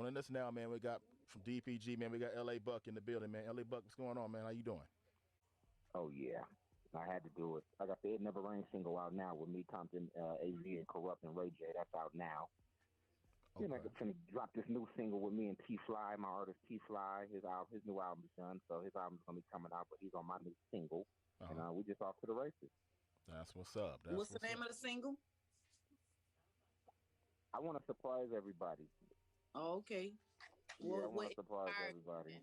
Joining us now, man, we got from DPG, man, we got LA Buck in the building, man. LA Buck, what's going on, man? How you doing? Oh, yeah. I had to do it. Like I said, It Never Rain single out now with me, Compton, AZ, and Corrupt and Ray J. That's out now. Okay. Then I'm going to drop this new single with me and T-Fly, my artist T-Fly. His new album's done, so his album's going to be coming out, but he's on my new single. And we just off to the races. That's what's up. What's the name of the single? I want to surprise everybody. Oh, okay. Yeah, I want to surprise everybody.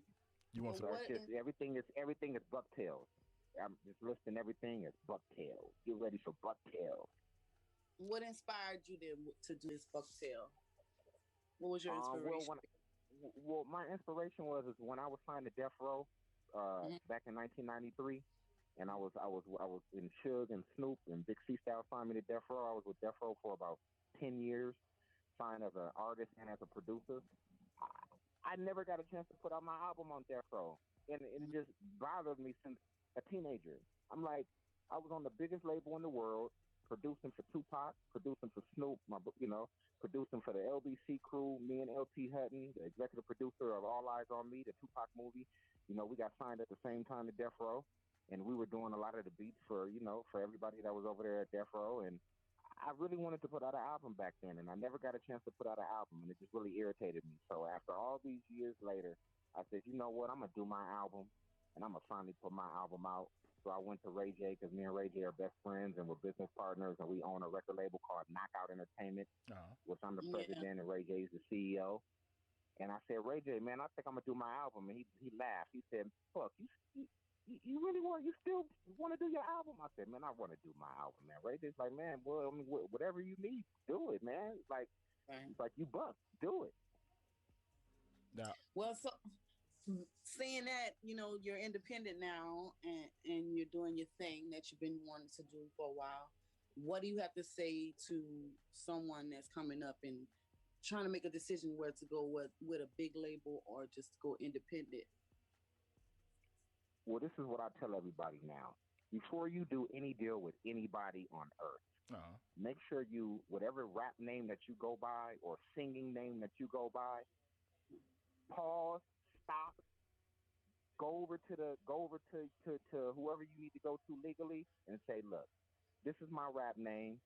You want to everything is Bucktails. I'm just listing everything as Bucktails. Get ready for Bucktails. What inspired you to do this Bucktail? What was your inspiration? Well, my inspiration was when I was signed to Death Row back in 1993, and I was in Suge and Snoop and Big C Style signed me to Death Row. I was with Death Row for about 10 years, signed as an artist and as a producer. I never got a chance to put out my album on Death Row, and it just bothered me since a teenager. I'm like, I was on the biggest label in the world, producing for Tupac, producing for Snoop, producing for the LBC crew, me and LT Hutton, the executive producer of All Eyes on Me, the Tupac movie. We got signed at the same time to Death Row, and we were doing a lot of the beats for everybody that was over there at Death Row, and I really wanted to put out an album back then, and I never got a chance to put out an album, and it just really irritated me. So after all these years later, I said, you know what, I'm going to do my album, and I'm going to finally put my album out. So I went to Ray J, because me and Ray J are best friends, and we're business partners, and we own a record label called Knockout Entertainment, which I'm the president, and Ray J is the CEO. And I said, Ray J, man, I think I'm going to do my album. And he laughed. He said, fuck, you really you still want to do your album? I said, man, I want to do my album, man. Ray J's like, man, well, I mean, whatever you need, do it, man. It's like, you Buck, do it. Now, well, so seeing that, you're independent now and you're doing your thing that you've been wanting to do for a while, what do you have to say to someone that's coming up and trying to make a decision where to go with a big label or just go independent? Well, this is what I tell everybody now. Before you do any deal with anybody on earth, make sure whatever rap name that you go by or singing name that you go by, pause, stop, go over to whoever you need to go to legally and say, look, this is my rap name.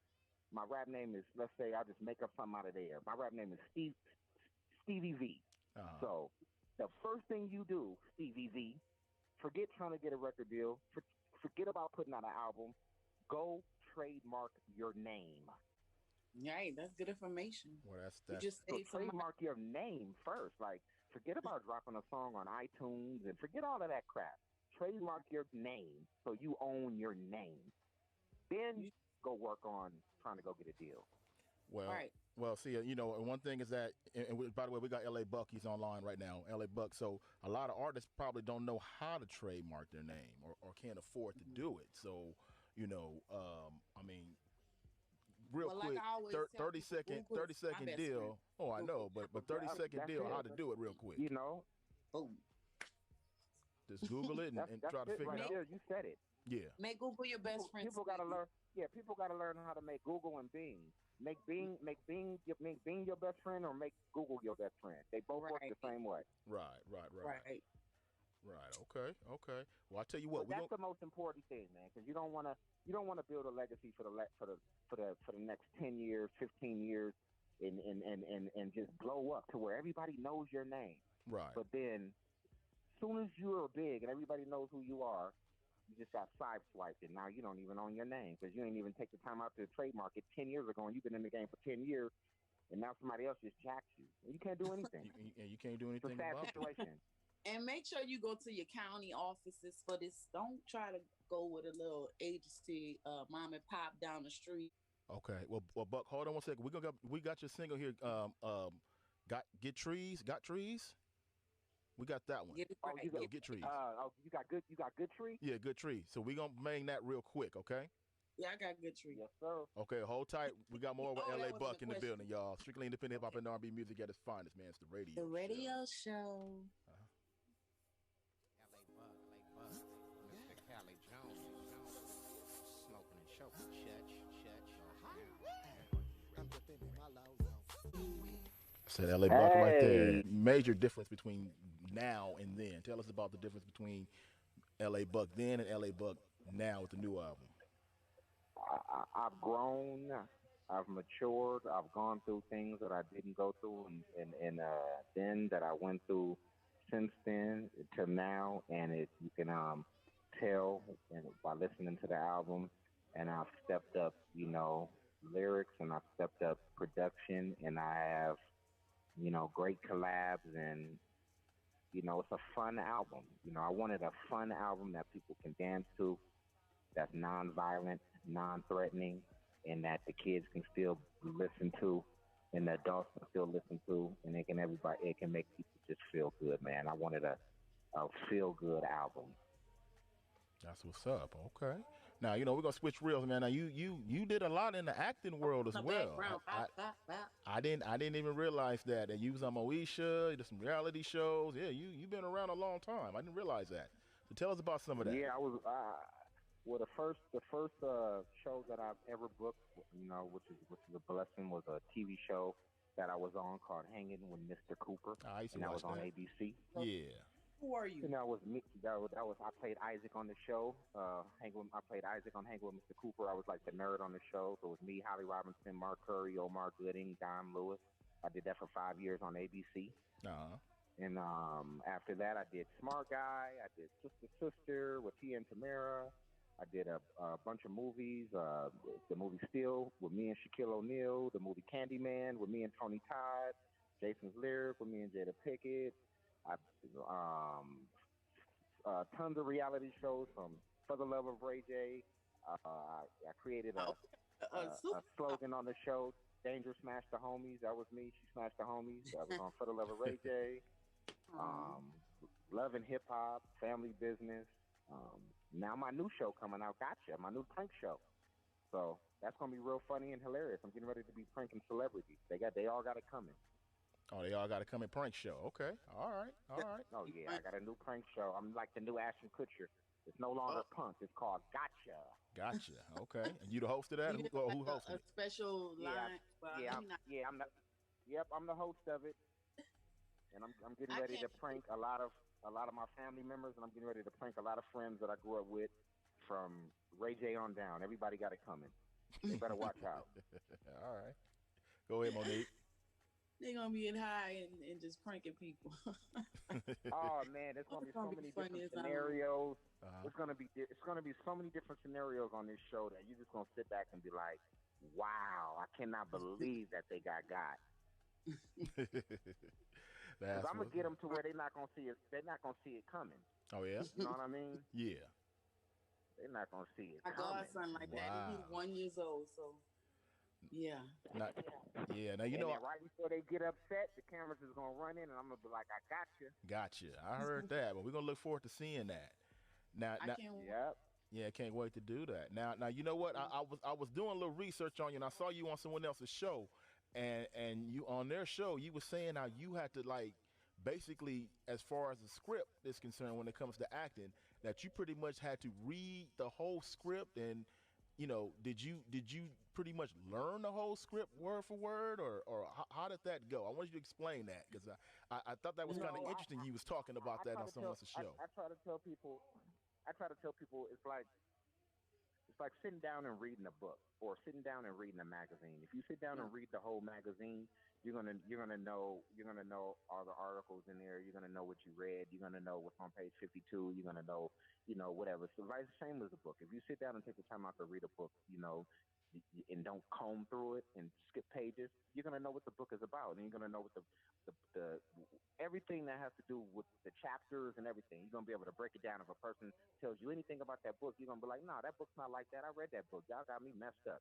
My rap name is, let's say, I'll just make up something out of there. My rap name is Stevie V. So the first thing you do, Stevie V, forget trying to get a record deal. Forget about putting out an album. Go trademark your name. Right, that's good information. Well, that's just trademark your name first. Like, forget about dropping a song on iTunes and forget all of that crap. Trademark your name so you own your name. Then go work on trying to go get a deal. Well, see, one thing is that, and by the way, we got LA Buck. He's online right now, LA Buck. So a lot of artists probably don't know how to trademark their name or can't afford to do it. So, I mean, real quick, like 30 second deal. Oh, I know, but 30-second deal, how to do it real quick. Boom. Just Google it and try to figure it out. You said it. Yeah. Make Google your best friend. People got to learn. Yeah, people got to learn how to make Google and Bing. Make Bing your best friend, or make Google your best friend. They both work the same way. Right. Okay. Well, I tell you what, that's the most important thing, man, because you don't want to build a legacy for the next 10 years, 15 years, and just blow up to where everybody knows your name. Right. But then, as soon as you are big and everybody knows who you are, you just got sideswiped, and now you don't even own your name because you didn't even take the time out to trademark it 10 years ago, and you've been in the game for 10 years, and now somebody else just jacks you. And you can't do anything. You can't do anything about it. It's a sad situation. And make sure you go to your county offices for this. Don't try to go with a little agency, mom and pop down the street. Okay. Well, Buck, hold on one second. We got your single here. Got trees. We got that one. Get trees. You got good tree. Yeah, good tree. So we gonna bang that real quick, okay? Yeah, I got good tree. Yes, sir. Okay, hold tight. We got more with LA Buck in the building, y'all. Strictly independent hip hop and R&B music at its finest, man. It's the radio. The radio show. LA Buck, Mr. Cali Jones, smoking and choking, church. I'm dipping in my low zone. Said LA Buck right there. Hey, Major difference between now and then. Tell us about the difference between LA Buck then and LA Buck now with the new album. I've grown, I've matured, I've gone through things that I didn't go through, and then that I went through since then to now, and it you can tell and by listening to the album, and I've stepped up, lyrics, and I've stepped up production, and I have great collabs, and it's a fun album. I wanted a fun album that people can dance to, that's non-violent, non-threatening, and that the kids can still listen to, and the adults can still listen to, and it can make people just feel good, man. I wanted a feel good album. That's what's up. Okay. Now we're gonna switch reels, man. Now you did a lot in the acting world as The well. background. I, Bop, bop, bop. I didn't even realize that. And you was on Moesha, you did some reality shows. Yeah, you've been around a long time. I didn't realize that. So tell us about some of that. Yeah, I was. Well, the first show that I've ever booked, which is a blessing, was a TV show that I was on called Hanging with Mr. Cooper, I used to and that watch was on that. ABC. Yeah. Who are you? And that was me. That was I played Isaac on the show. I played Isaac on Hanging with Mr. Cooper. I was like the nerd on the show. So it was me, Holly Robinson, Mark Curry, Omar Gooding, Don Lewis. I did that for 5 years on ABC. Uh-huh. And after that, I did Smart Guy. I did Sister Sister with Tia and Tamara. I did a bunch of movies. The movie Steel with me and Shaquille O'Neal. The movie Candyman with me and Tony Todd. Jason's Lyric with me and Jada Pickett. I tons of reality shows from For the Love of Ray J. I created Oh, a slogan on the show. Danger smashed the homies. That was me. She smashed the homies. That was on For the Love of Ray J. um, Love and Hip Hop, Family Business. Now my new show coming out, Gotcha, my new prank show. So that's gonna be real funny and hilarious. I'm getting ready to be pranking celebrities. They all got it coming. Oh, they all got to come and prank show. Okay. All right. All right. Oh yeah, I got a new prank show. I'm like the new Ashton Kutcher. It's no longer punk. It's called Gotcha. Gotcha. Okay. And you the host of that? you Who, did who like hosting a it? special Yeah, line. Well, yeah, let me not. I'm the. Yep, I'm the host of it, and I'm getting I ready to can't. prank a lot of my family members, and I'm getting ready to prank a lot of friends that I grew up with, from Ray J on down. Everybody got it coming. They better watch out. All right. Go ahead, Monique. They're gonna be in high and just pranking people. Oh man, there's gonna It's be gonna so be many funny different as I know. scenarios. Uh-huh. It's gonna be so many different scenarios on this show that you're just gonna sit back and be like, "Wow, I cannot believe that they got." Because That's I'm gonna what. get them to where they're not gonna see it. They're not gonna see it coming. Oh yeah. You know what I mean? Yeah. They're not gonna see it My coming. godson like that. And he's Wow. 1 year old, so yeah. Not. Yeah. Now you And know. then right before they get upset, the cameras is gonna run in, and I'm gonna be like, "I got you." Gotcha. I heard that, but we're gonna look forward to seeing that. Now, I now, can't. Yep. yeah, can't wait to do that. Now, you know what? I was doing a little research on you, and I saw you on someone else's show, and you on their show, you were saying how you had to like, basically, as far as the script is concerned, when it comes to acting, that you pretty much had to read the whole script, and did you pretty much learn the whole script word for word, or how did that go? I want you to explain that because I thought that was kind of No, interesting. You was talking about I that try on to someone tell else's show. I try to tell people it's like sitting down and reading a book or sitting down and reading a magazine. If you sit down and read the whole magazine, you're gonna know all the articles in there. You're gonna know what you read. You're gonna know what's on page 52. You're gonna know whatever. So it's the same as a book. If you sit down and take the time out to read a book, and don't comb through it and skip pages, you're gonna know what the book is about, and you're gonna know what the everything that has to do with the chapters and everything. You're gonna be able to break it down. If a person tells you anything about that book, you're gonna be like, "No, that book's not like that. I read that book. Y'all got me messed up.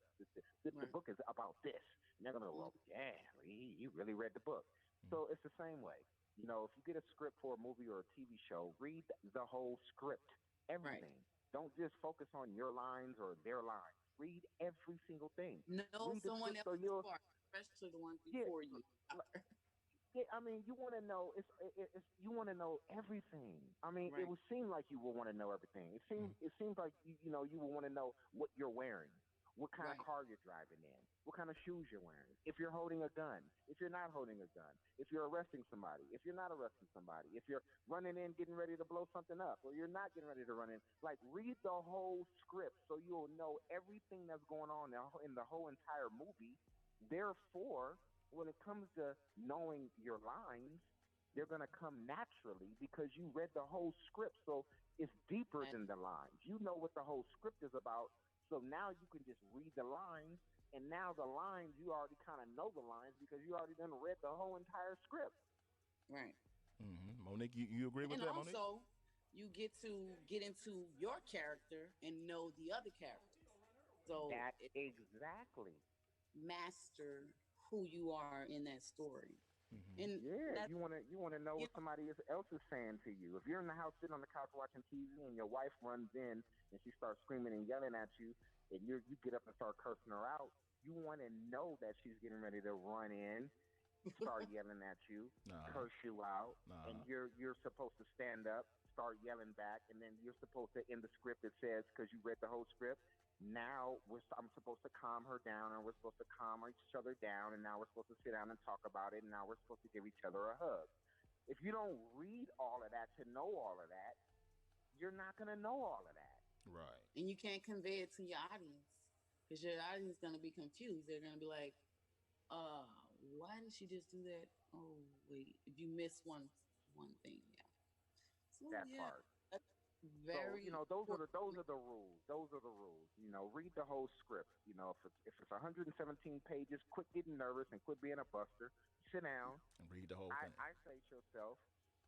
The Right. book is about this." And they're gonna go, "Well, yeah, you really read the book." Mm. So it's the same way. If you get a script for a movie or a TV show, read the whole script, Right. everything. Don't just focus on your lines or their lines. Read every single thing. Know Read the someone script so else's you'll part, especially the ones yeah. before you. Yeah, I mean, you want to know. You want to know everything. I mean, it Right. would seem like you will want to know everything. It seems like you will want to know what you're wearing, what kind of Right. car you're driving in, what kind of shoes you're wearing, if you're holding a gun, if you're not holding a gun, if you're arresting somebody, if you're not arresting somebody, if you're running in getting ready to blow something up, or you're not getting ready to run in. Like, read the whole script so you'll know everything that's going on in the whole entire movie. Therefore, when it comes to knowing your lines, they're going to come naturally because you read the whole script. So it's deeper than the lines. You know what the whole script is about. So now you can just read the lines, and now the lines, you already kind of know the lines because you already done read the whole entire script. Right. Monique, you agree with And that, Monique? also, you get to get into your character and know the other characters. So That it exactly. master who you are in that story. And Yeah, that, you wanna know you what somebody else is saying to you. If you're in the house sitting on the couch watching TV and your wife runs in and she starts screaming and yelling at you, and you get up and start cursing her out, you want to know that she's getting ready to run in, start yelling at you, curse you out, and you're supposed to stand up, start yelling back, and then you're supposed to end the script. It says because you read the whole script. Now I'm supposed to calm her down, and we're supposed to calm each other down, and now we're supposed to sit down and talk about it, and now we're supposed to give each other a hug. If you don't read all of that to know all of that, you're not gonna know all of that. Right. and you can't convey it to your audience because your audience is going to be confused. They're going to be like, uh, why did she just do that? Oh, wait, if you miss one thing, yeah. So That yeah, part. that's So very those are the rules. Those are the rules. Read the whole script. If it's 117 pages, quit getting nervous and quit being a buster. Sit down. And read the whole thing. I say to yourself,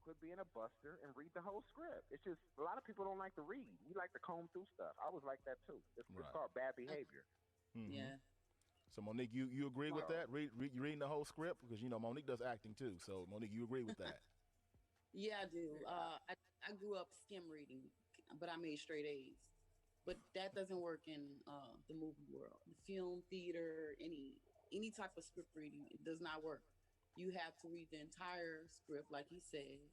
quit being a buster and read the whole script. It's just a lot of people don't like to read. We like to comb through stuff. I was like that too. It's called bad behavior. yeah. So Monique, you agree with Well, that? You reading the whole script because Monique does acting too. So Monique, you agree with that? Yeah, I do. I grew up skim reading, but I made straight A's. But that doesn't work in the movie world, the film, theater, any type of script reading. It does not work. You have to read the entire script, like he said,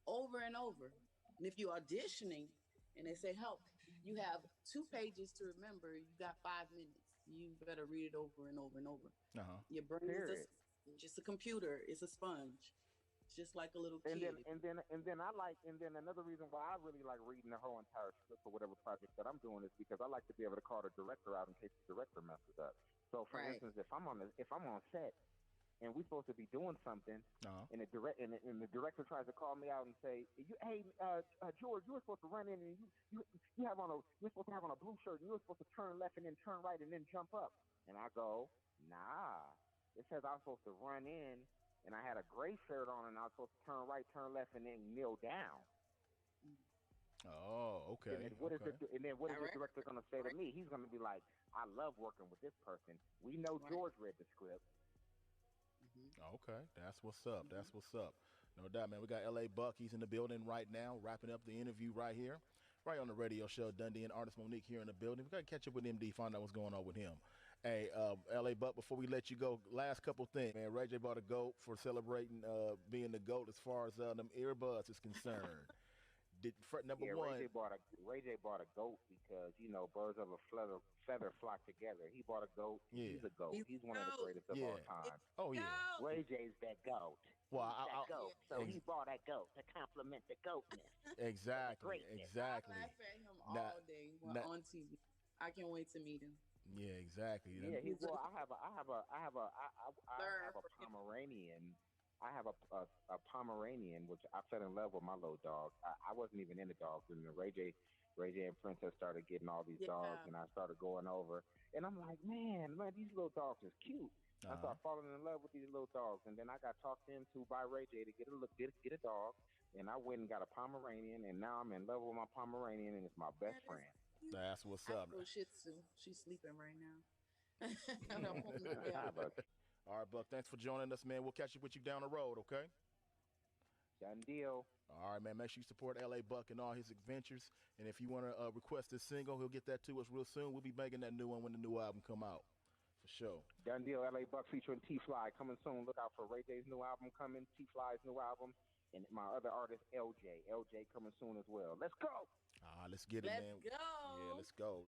over and over. And if you're auditioning and they say help, you have 2 pages to remember. You got 5 minutes. You better read it over and over and over. Your brain is period. just a computer. It's a sponge. It's just like a little And kid. then another reason why I really like reading the whole entire script for whatever project that I'm doing is because I like to be able to call the director out in case the director messes up. So for Right. instance, if I'm on set and we're supposed to be doing something, and the director tries to call me out and say, "Hey, George, you were supposed to run in and you're supposed to have on a blue shirt and you were supposed to turn left and then turn right and then jump up," and I go, "Nah, it says I'm supposed to run in." And I had a gray shirt on, and I was supposed to turn right, turn left, and then kneel down. Oh, okay. And then what is the director going to say to Right. me? He's going to be like, "I love working with this person. We know Right. George read the script." Okay, that's what's up. That's what's up. No doubt, man. We got L.A. Buck. He's in the building right now, wrapping up the interview right here, right on the radio show. Dundee and artist Monique here in the building. We got to catch up with MD, find out what's going on with him. Hey, L.A. Buck, before we let you go, last couple things, man. Ray J bought a GOAT for celebrating being the GOAT as far as them earbuds is concerned. Number Yeah, one. Ray J bought a goat because birds of a feather flock together. He bought a goat. Yeah. He's a goat. He's one of the greatest of all time. Oh, yeah. No. Ray J's that goat. Well, That goat. So he bought that goat to compliment the goatness. Exactly. Greatness. Exactly. I laugh at him all day on TV. I can't wait to meet him. Yeah, exactly. Yeah, I have a Pomeranian. I have a Pomeranian, which I fell in love with my little dog. I wasn't even into dogs, and Ray J and Princess started getting all these dogs, and I started going over, and I'm like, man, these little dogs is cute. I started falling in love with these little dogs, and then I got talked into by Ray J to get a dog, and I went and got a Pomeranian, and now I'm in love with my Pomeranian, and it's my best friend. That's what's I up. have a Shih Tzu. She's sleeping right now. All right, Buck, thanks for joining us, man. We'll catch up with you down the road, okay? Done deal. All right, man. Make sure you support L.A. Buck and all his adventures. And if you want to request this single, he'll get that to us real soon. We'll be making that new one when the new album come out, for sure. Done deal. L.A. Buck featuring T-Fly coming soon. Look out for Ray J's new album coming, T-Fly's new album, and my other artist, LJ. LJ coming soon as well. Let's go. Let's get it, man. Let's go. Yeah, let's go.